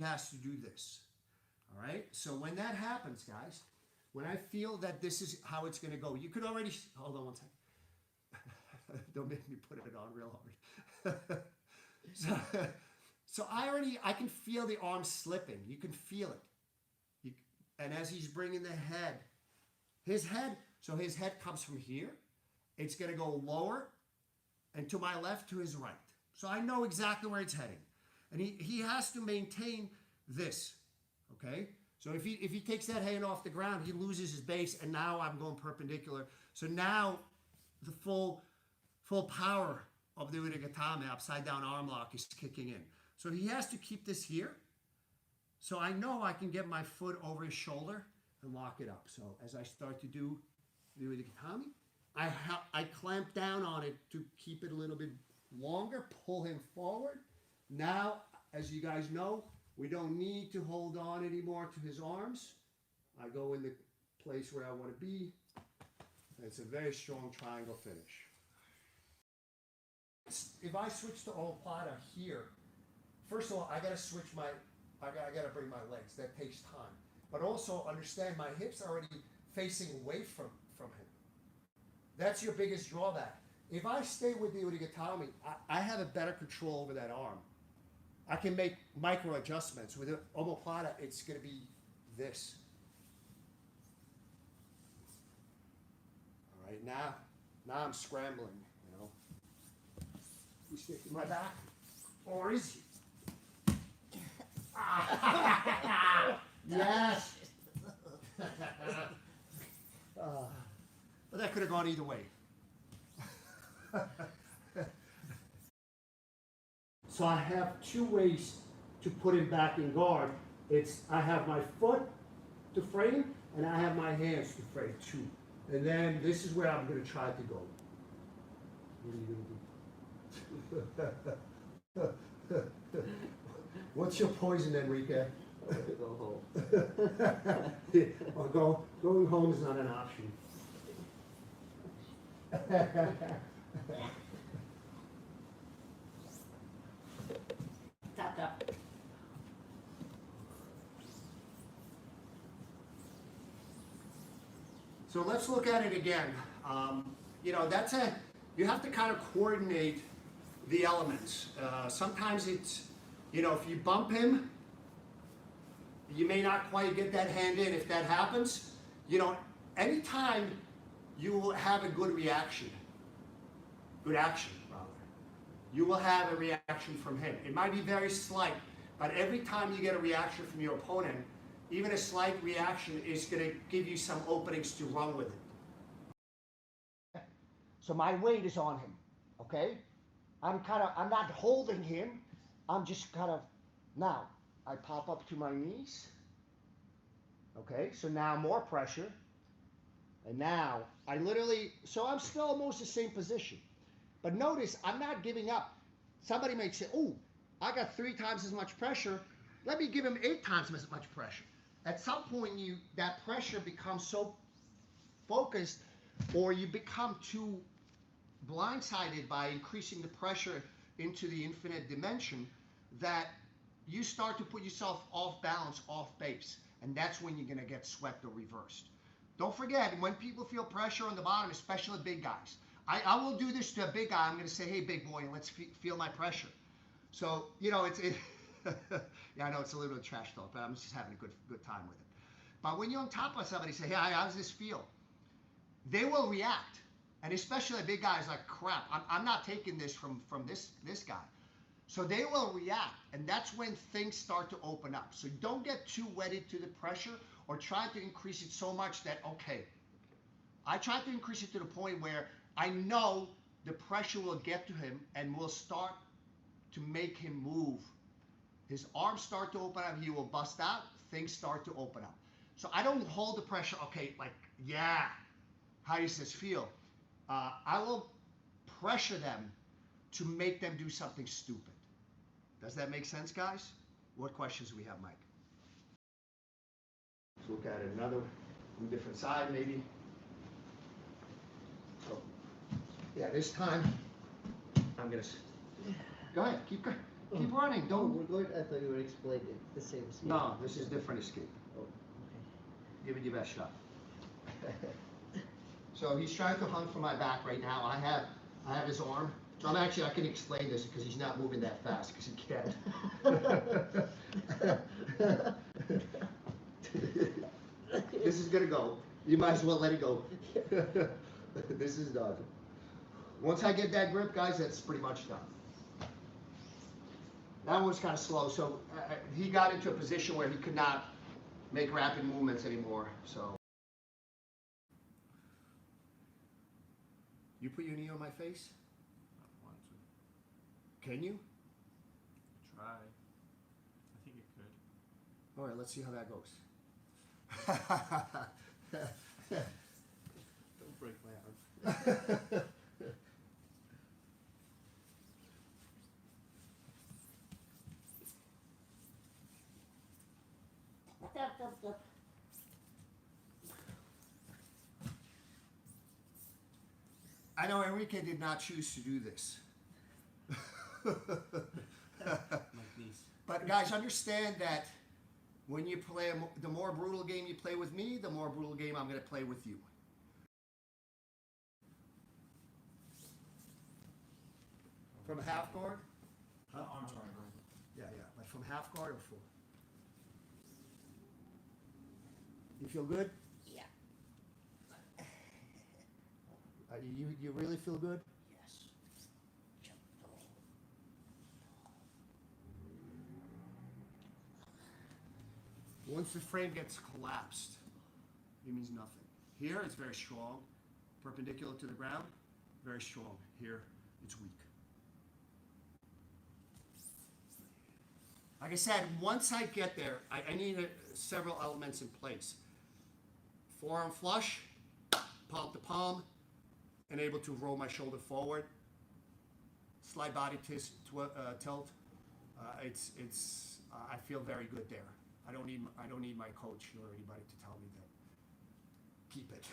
has to do this. All right? So when that happens, guys, when I feel that this is how it's going to go, you could already, hold on one second. Don't make me put it on real hard. So I can feel the arm slipping. You can feel it. And as he's bringing the head, his head comes from here. It's going to go lower and to my left, to his right. So I know exactly where it's heading. And he has to maintain this, okay? So if he takes that hand off the ground, he loses his base, and now I'm going perpendicular. So now the full power of the Urigatame, upside down arm lock, is kicking in. So he has to keep this here. So I know I can get my foot over his shoulder and lock it up. So as I start to do the Urigatame, I clamp down on it to keep it a little bit longer, pull him forward. Now, as you guys know, we don't need to hold on anymore to his arms. I go in the place where I want to be. And it's a very strong triangle finish. If I switch to omoplata here, first of all, I got to bring my legs. That takes time. But also understand my hips are already facing away from him. That's your biggest drawback. If I stay with the Urigatame, I have a better control over that arm. I can make micro adjustments. With omoplata, it's going to be this. All right, now I'm scrambling, you know. He's sticking my back, or is he? Yes. But that could have gone either way. So I have two ways to put him back in guard. I have my foot to frame, and I have my hands to frame too. And then this is where I'm going to try to go. What are you going to do? What's your poison, Enrique? Go home. Going home is not an option. Tap. So let's look at it again. You know, you have to kind of coordinate the elements. Sometimes it's, you know, if you bump him, you may not quite get that hand in. If that happens, you know, anytime you will have a good action, rather, you will have a reaction from him. It might be very slight, but every time you get a reaction from your opponent, even a slight reaction is going to give you some openings to run with it. So my weight is on him, okay? I'm not holding him. I'm just kind of, now I pop up to my knees. Okay, so now more pressure. And now so I'm still almost the same position. But notice, I'm not giving up. Somebody might say, oh, I got 3 times as much pressure. Let me give him 8 times as much pressure. At some point, that pressure becomes so focused, or you become too blindsided by increasing the pressure into the infinite dimension, that you start to put yourself off balance, off base. And that's when you're going to get swept or reversed. Don't forget, when people feel pressure on the bottom, especially big guys, I will do this to a big guy. I'm going to say, hey, big boy, let's feel my pressure. So, you know, yeah, I know it's a little bit of trash talk, but I'm just having a good time with it. But when you're on top of somebody, say, hey, how does this feel? They will react. And especially a big guy is like, crap, I'm not taking this from this guy. So they will react, and that's when things start to open up. So don't get too wedded to the pressure or try to increase it so much that, okay, I try to increase it to the point where I know the pressure will get to him and will start to make him move. His arms start to open up, he will bust out, things start to open up. So I don't hold the pressure, okay, like, yeah, how does this feel? I will pressure them to make them do something stupid. Does that make sense, guys? What questions do we have, Mike? Let's look at it another, on a different side, maybe. So, yeah, this time, I'm gonna, go ahead, keep going. Keep running. Oh, Don't. we're going. I thought you were explaining the same escape. No, this is different escape. Oh, Give it your best shot. So he's trying to hunt for my back right now. I have his arm. So I can explain this because he's not moving that fast because he can't. This is gonna go. You might as well let it go. This is done. Once I get that grip, guys, that's pretty much done. That one was kind of slow, so he got into a position where he could not make rapid movements anymore. So you put your knee on my face? I want to. Can you? Try. I think it could. All right, let's see how that goes. Don't break my arm. I know Enrique did not choose to do this. My knees. But guys, understand that when you play, the more brutal game you play with me, the more brutal game I'm going to play with you. From a half guard? Arm triangle. Yeah, but from half guard or full? You feel good? Yeah. You really feel good? Yes. Once the frame gets collapsed, it means nothing. Here, it's very strong, perpendicular to the ground, very strong. Here, it's weak. Like I said, once I get there, I need several elements in place. Forearm flush, palm to palm, and able to roll my shoulder forward. Slide body tilt. I feel very good there. I don't need my coach or anybody to tell me that. Keep it.